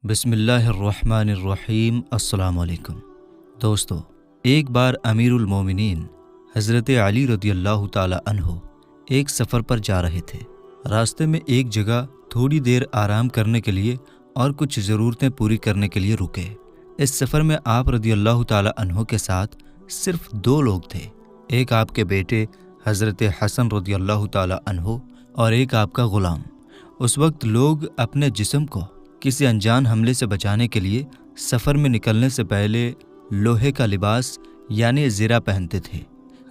بسم اللہ الرحمن الرحیم۔ السلام علیکم دوستو، ایک بار امیر المومنین حضرت علی رضی اللہ تعالی عنہ ایک سفر پر جا رہے تھے۔ راستے میں ایک جگہ تھوڑی دیر آرام کرنے کے لیے اور کچھ ضرورتیں پوری کرنے کے لیے رکے۔ اس سفر میں آپ رضی اللہ تعالی عنہ کے ساتھ صرف 2 لوگ تھے، ایک آپ کے بیٹے حضرت حسن رضی اللہ تعالی عنہ اور ایک آپ کا غلام۔ اس وقت لوگ اپنے جسم کو کسی انجان حملے سے بچانے کے لیے سفر میں نکلنے سے پہلے لوہے کا لباس یعنی زرہ پہنتے تھے۔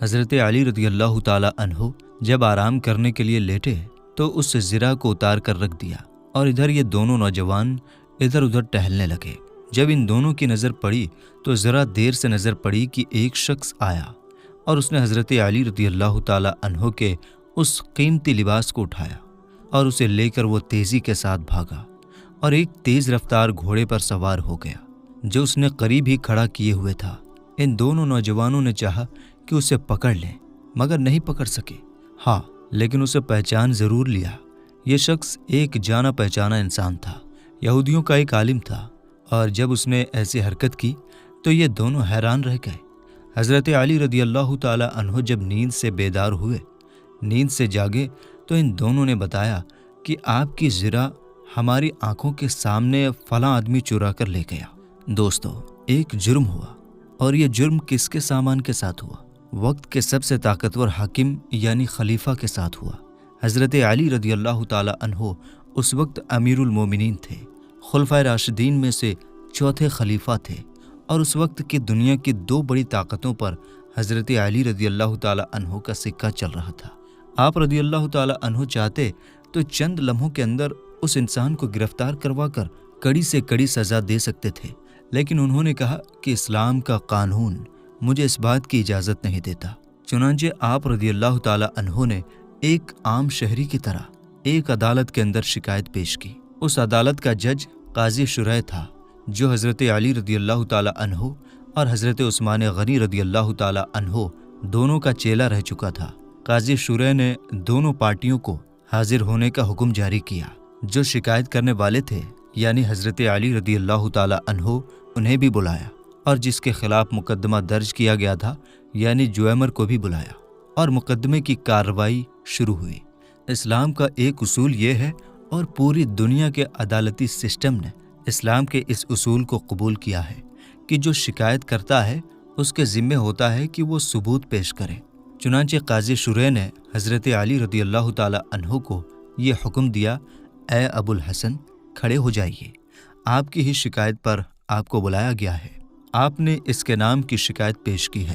حضرت علی رضی اللہ تعالی عنہ جب آرام کرنے کے لیے لیٹے تو اس زرہ کو اتار کر رکھ دیا اور ادھر یہ دونوں نوجوان ادھر ادھر ٹہلنے لگے۔ جب ان دونوں کی نظر پڑی تو ذرا دیر سے نظر پڑی کہ ایک شخص آیا اور اس نے حضرت علی رضی اللہ تعالی عنہ کے اس قیمتی لباس کو اٹھایا اور اسے لے کر وہ تیزی کے ساتھ بھاگا اور ایک تیز رفتار گھوڑے پر سوار ہو گیا جو اس نے قریب ہی کھڑا کیے ہوئے تھا۔ ان دونوں نوجوانوں نے چاہا کہ اسے پکڑ لیں مگر نہیں پکڑ سکے، لیکن اسے پہچان ضرور لیا۔ یہ شخص ایک جانا پہچانا انسان تھا، یہودیوں کا ایک عالم تھا، اور جب اس نے ایسی حرکت کی تو یہ دونوں حیران رہ گئے۔ حضرت علی رضی اللہ تعالی عنہ جب نیند سے بیدار ہوئے، نیند سے جاگے، تو ان دونوں نے بتایا کہ آپ کی زرہ ہماری آنکھوں کے سامنے فلاں آدمی چرا کر لے گیا۔ دوستو، ایک جرم ہوا، اور یہ جرم کس کے سامان کے ساتھ ہوا؟ وقت کے سب سے طاقتور حاکم یعنی خلیفہ کے ساتھ ہوا۔ حضرت علی رضی اللہ تعالی عنہ اس وقت امیر المومنین تھے، خلفائے راشدین میں سے چوتھے خلیفہ تھے، اور اس وقت کی دنیا کی 2 بڑی طاقتوں پر حضرت علی رضی اللہ تعالی عنہ کا سکہ چل رہا تھا۔ آپ رضی اللہ تعالی عنہ چاہتے تو چند لمحوں کے اندر اس انسان کو گرفتار کروا کر کڑی سے کڑی سزا دے سکتے تھے، لیکن انہوں نے کہا کہ اسلام کا قانون مجھے اس بات کی اجازت نہیں دیتا۔ چنانچہ آپ رضی اللہ تعالی عنہ نے ایک عام شہری کی طرح ایک عدالت کے اندر شکایت پیش کی۔ اس عدالت کا جج قاضی شریح تھا، جو حضرت علی رضی اللہ تعالی عنہ اور حضرت عثمان غنی رضی اللہ تعالی عنہ دونوں کا چیلا رہ چکا تھا۔ قاضی شریح نے دونوں پارٹیوں کو حاضر ہونے کا حکم جاری کیا۔ جو شکایت کرنے والے تھے یعنی حضرت علی رضی اللہ تعالی عنہ، انہیں بھی بلایا، اور جس کے خلاف مقدمہ درج کیا گیا تھا یعنی جویمر کو بھی بلایا، اور مقدمے کی کارروائی شروع ہوئی۔ اسلام کا ایک اصول یہ ہے، اور پوری دنیا کے عدالتی سسٹم نے اسلام کے اس اصول کو قبول کیا ہے کہ جو شکایت کرتا ہے اس کے ذمہ ہوتا ہے کہ وہ ثبوت پیش کرے۔ چنانچہ قاضی شریح نے حضرت علی رضی اللہ تعالی عنہ کو یہ حکم دیا، اے ابو الحسن، کھڑے ہو جائیے، آپ کی ہی شکایت پر آپ کو بلایا گیا ہے۔ آپ نے اس کے نام کی شکایت پیش کی ہے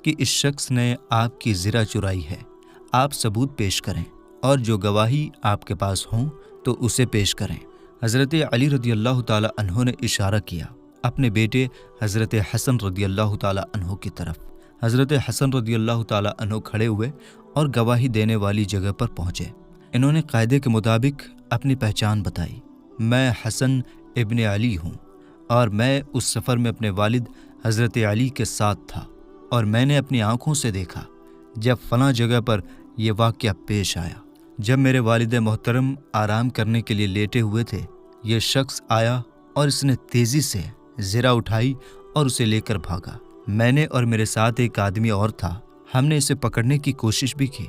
کہ اس شخص نے آپ کی زرہ چرائی ہے۔ آپ ثبوت پیش کریں، اور جو گواہی آپ کے پاس ہوں تو اسے پیش کریں۔ حضرت علی رضی اللہ تعالی عنہ نے اشارہ کیا اپنے بیٹے حضرت حسن رضی اللہ تعالی عنہ کی طرف۔ حضرت حسن رضی اللہ تعالی عنہ کھڑے ہوئے اور گواہی دینے والی جگہ پر پہنچے۔ انہوں نے قاعدے کے مطابق اپنی پہچان بتائی۔ میں حسن ابن علی ہوں، اور میں اس سفر میں اپنے والد حضرت علی کے ساتھ تھا، اور میں نے اپنی آنکھوں سے دیکھا جب فلاں جگہ پر یہ واقعہ پیش آیا۔ جب میرے والد محترم آرام کرنے کے لیے لیٹے ہوئے تھے، یہ شخص آیا اور اس نے تیزی سے زرہ اٹھائی اور اسے لے کر بھاگا۔ میں نے اور میرے ساتھ ایک آدمی اور تھا، ہم نے اسے پکڑنے کی کوشش بھی کی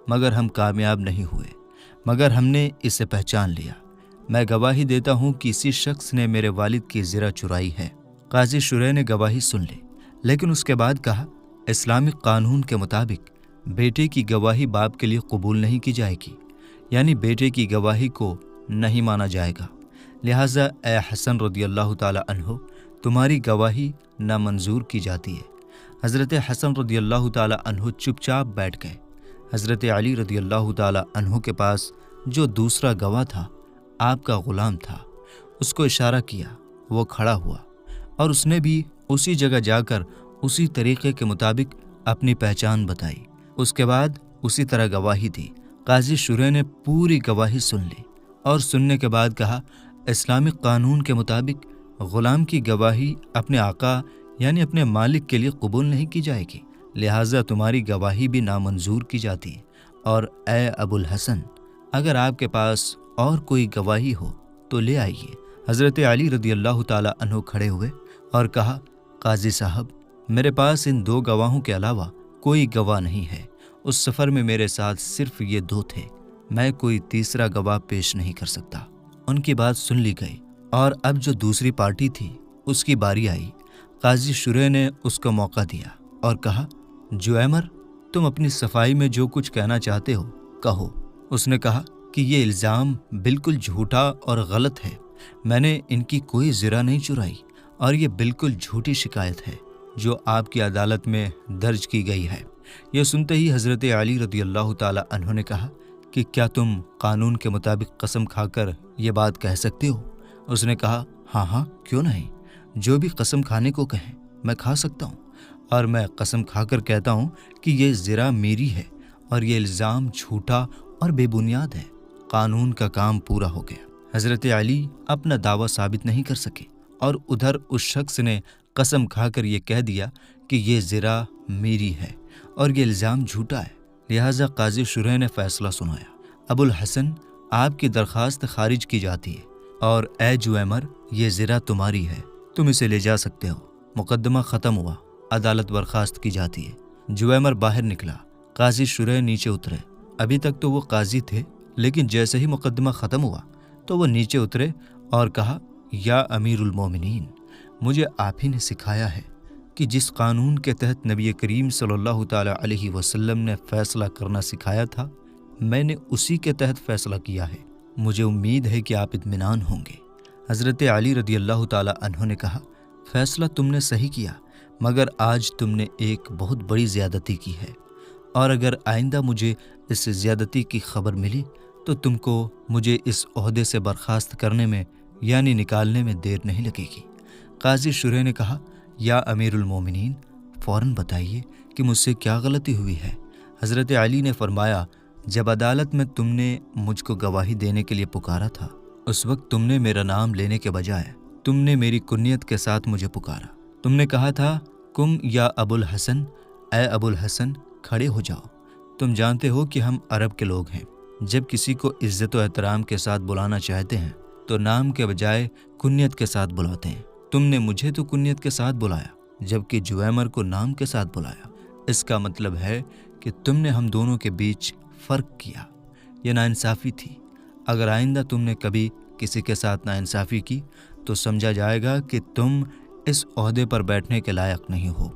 مگر ہم کامیاب نہیں ہوئے، مگر ہم نے اسے پہچان لیا۔ میں گواہی دیتا ہوں کہ اسی شخص نے میرے والد کی زرہ چرائی ہے۔ قاضی شریح نے گواہی سن لی، لیکن اس کے بعد کہا، اسلامی قانون کے مطابق بیٹے کی گواہی باپ کے لیے قبول نہیں کی جائے گی، یعنی بیٹے کی گواہی کو نہیں مانا جائے گا، لہٰذا اے حسن رضی اللہ تعالی عنہ، تمہاری گواہی نامنظور کی جاتی ہے۔ حضرت حسن رضی اللہ تعالی عنہ چپ چاپ بیٹھ گئے۔ حضرت علی رضی اللہ تعالی عنہ کے پاس جو دوسرا گواہ تھا آپ کا غلام تھا، اس کو اشارہ کیا، وہ کھڑا ہوا، اور اس نے بھی اسی جگہ جا کر اسی طریقے کے مطابق اپنی پہچان بتائی۔ اس کے بعد اسی طرح گواہی دی۔ قاضی شریح نے پوری گواہی سن لی اور سننے کے بعد کہا، اسلامی قانون کے مطابق غلام کی گواہی اپنے آقا یعنی اپنے مالک کے لیے قبول نہیں کی جائے گی، لہٰذا تمہاری گواہی بھی نامنظور کی جاتی ہے۔ اور اے ابو الحسن، اگر آپ کے پاس اور کوئی گواہی ہو تو لے آئیے، حضرت علی رضی اللہ تعالی عنہ کھڑے ہوئے اور کہا، قاضی صاحب، میرے پاس ان 2 گواہوں کے علاوہ کوئی گواہ نہیں ہے۔ اس سفر میں میرے ساتھ صرف یہ 2 تھے، میں کوئی تیسرا گواہ پیش نہیں کر سکتا۔ ان کی بات سن لی گئی اور اب جو دوسری پارٹی تھی اس کی باری آئی۔ قاضی شریح نے اس کو موقع دیا اور کہا، جویمر، تم اپنی صفائی میں جو کچھ کہنا چاہتے ہو کہو۔ اس نے کہا کہ یہ الزام بالکل جھوٹا اور غلط ہے، میں نے ان کی کوئی زرہ نہیں چرائی اور یہ بالکل جھوٹی شکایت ہے جو آپ کی عدالت میں درج کی گئی ہے۔ یہ سنتے ہی حضرت علی رضی اللہ تعالی عنہ نے کہا کہ کیا تم قانون کے مطابق قسم کھا کر یہ بات کہہ سکتے ہو؟ اس نے کہا، ہاں کیوں نہیں، جو بھی قسم کھانے کو کہیں میں کھا سکتا ہوں، اور میں قسم کھا کر کہتا ہوں کہ یہ زرہ میری ہے اور یہ الزام جھوٹا اور بے بنیاد ہے۔ قانون کا کام پورا ہو گیا۔ حضرت علی اپنا دعویٰ ثابت نہیں کر سکے اور ادھر اس شخص نے قسم کھا کر یہ کہہ دیا کہ یہ زرہ میری ہے اور یہ الزام جھوٹا ہے۔ لہٰذا قاضی شریح نے فیصلہ سنایا، ابو الحسن، آپ کی درخواست خارج کی جاتی ہے اور اے جویمر، یہ زرہ تمہاری ہے، تم اسے لے جا سکتے ہو۔ مقدمہ ختم ہوا، عدالت برخاست کی جاتی ہے۔ جویمر باہر نکلا، قاضی شریح نیچے اترے۔ ابھی تک تو وہ قاضی تھے، لیکن جیسے ہی مقدمہ ختم ہوا تو وہ نیچے اترے اور کہا، یا امیر المومنین، مجھے آپ ہی نے سکھایا ہے کہ جس قانون کے تحت نبی کریم صلی اللہ تعالی علیہ وسلم نے فیصلہ کرنا سکھایا تھا، میں نے اسی کے تحت فیصلہ کیا ہے۔ مجھے امید ہے کہ آپ اطمینان ہوں گے۔ حضرت علی رضی اللہ تعالی عنہ نے کہا، فیصلہ تم نے صحیح کیا، مگر آج تم نے ایک بہت بڑی زیادتی کی ہے، اور اگر آئندہ مجھے اس زیادتی کی خبر ملی تو تم کو مجھے اس عہدے سے برخاست کرنے میں یعنی نکالنے میں دیر نہیں لگے گی۔ قاضی شریح نے کہا، یا امیر المومنین، فوراً بتائیے کہ مجھ سے کیا غلطی ہوئی ہے۔ حضرت علی نے فرمایا، جب عدالت میں تم نے مجھ کو گواہی دینے کے لیے پکارا تھا، اس وقت تم نے میرا نام لینے کے بجائے تم نے میری کنیت کے ساتھ مجھے پکارا۔ تم نے کہا تھا، کم یا ابو الحسن، اے ابو الحسن، کھڑے ہو جاؤ۔ تم جانتے ہو کہ ہم عرب کے لوگ ہیں، جب کسی کو عزت و احترام کے ساتھ بلانا چاہتے ہیں تو نام کے بجائے کنیت کے ساتھ بلاتے ہیں۔ تم نے مجھے تو کنیت کے ساتھ بلایا جبکہ جویمر کو نام کے ساتھ بلایا۔ اس کا مطلب ہے کہ تم نے ہم دونوں کے بیچ فرق کیا۔ یہ ناانصافی تھی۔ اگر آئندہ تم نے کبھی کسی کے ساتھ ناانصافی کی تو سمجھا جائے گا کہ تم اس عہدے پر بیٹھنے کے لائق نہیں ہو۔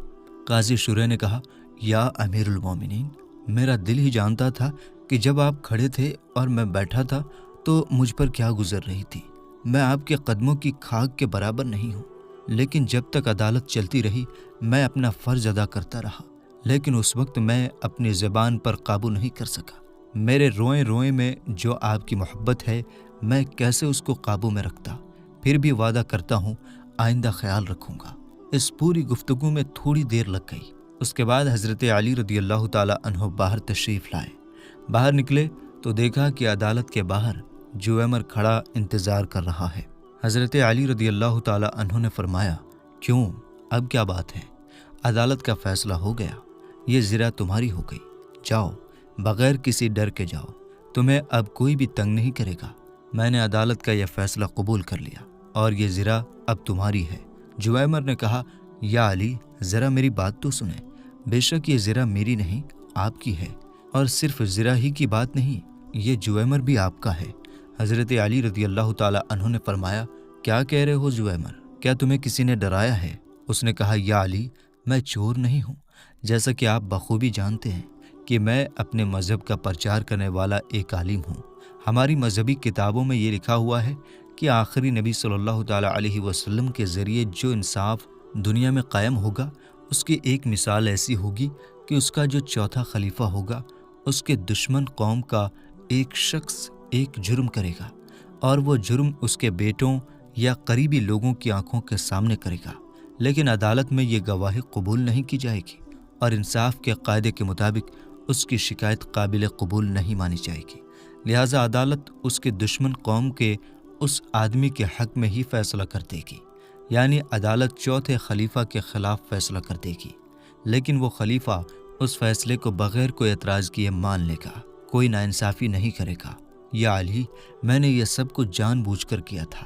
قاضی شریح نے کہا، یا امیر المومنین، میرا دل ہی جانتا تھا کہ جب آپ کھڑے تھے اور میں بیٹھا تھا تو مجھ پر کیا گزر رہی تھی۔ میں آپ کے قدموں کی خاک کے برابر نہیں ہوں، لیکن جب تک عدالت چلتی رہی میں اپنا فرض ادا کرتا رہا، لیکن اس وقت میں اپنی زبان پر قابو نہیں کر سکا۔ میرے روئیں روئیں میں جو آپ کی محبت ہے، میں کیسے اس کو قابو میں رکھتا؟ پھر بھی وعدہ کرتا ہوں آئندہ خیال رکھوں گا۔ اس پوری گفتگو میں تھوڑی دیر لگ گئی۔ اس کے بعد حضرت علی رضی اللہ تعالی عنہ باہر تشریف لائے۔ باہر نکلے تو دیکھا کہ عدالت کے باہر جویمر کھڑا انتظار کر رہا ہے۔ حضرت علی رضی اللہ تعالی عنہ نے فرمایا، کیوں، اب کیا بات ہے؟ عدالت کا فیصلہ ہو گیا، یہ زرہ تمہاری ہو گئی، جاؤ، بغیر کسی ڈر کے جاؤ، تمہیں اب کوئی بھی تنگ نہیں کرے گا۔ میں نے عدالت کا یہ فیصلہ قبول کر لیا اور یہ زرہ اب تمہاری ہے۔ جویمر نے کہا، یا علی، ذرا میری بات تو سنیں، بے شک یہ زرہ میری نہیں، آپ کی ہے، اور صرف زرہ ہی کی بات نہیں، یہ جویمر بھی آپ کا ہے۔ حضرت علی رضی اللہ تعالی عنہ نے فرمایا، کیا کہہ رہے ہو جویمر؟ کیا تمہیں کسی نے ڈرایا ہے؟ اس نے کہا، یا علی، میں چور نہیں ہوں، جیسا کہ آپ بخوبی جانتے ہیں کہ میں اپنے مذہب کا پرچار کرنے والا ایک عالم ہوں۔ ہماری مذہبی کتابوں میں یہ لکھا ہوا ہے کہ آخری نبی صلی اللہ تعالی علیہ وسلم کے ذریعے جو انصاف دنیا میں قائم ہوگا، اس کی ایک مثال ایسی ہوگی کہ اس کا جو چوتھا خلیفہ ہوگا، اس کے دشمن قوم کا ایک شخص ایک جرم کرے گا، اور وہ جرم اس کے بیٹوں یا قریبی لوگوں کی آنکھوں کے سامنے کرے گا، لیکن عدالت میں یہ گواہی قبول نہیں کی جائے گی، اور انصاف کے قاعدے کے مطابق اس کی شکایت قابل قبول نہیں مانی جائے گی۔ لہٰذا عدالت اس کے دشمن قوم کے اس آدمی کے حق میں ہی فیصلہ کر دے گی، یعنی عدالت چوتھے خلیفہ کے خلاف فیصلہ کر دے گی، لیکن وہ خلیفہ اس فیصلے کو بغیر کوئی اعتراض کیے مان لے گا، کوئی ناانصافی نہیں کرے گا۔ یا علی، میں نے یہ سب کچھ جان بوجھ کر کیا تھا،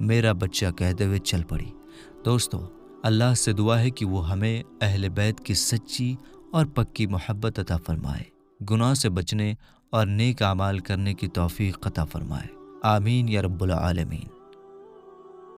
میرا بچہ کہتے ہوئے چل پڑی۔ دوستو، اللہ سے دعا ہے کہ وہ ہمیں اہل بیت کی سچی اور پکی محبت عطا فرمائے، گناہ سے بچنے اور نیک اعمال کرنے کی توفیق عطا فرمائے۔ آمین یا رب العالمین۔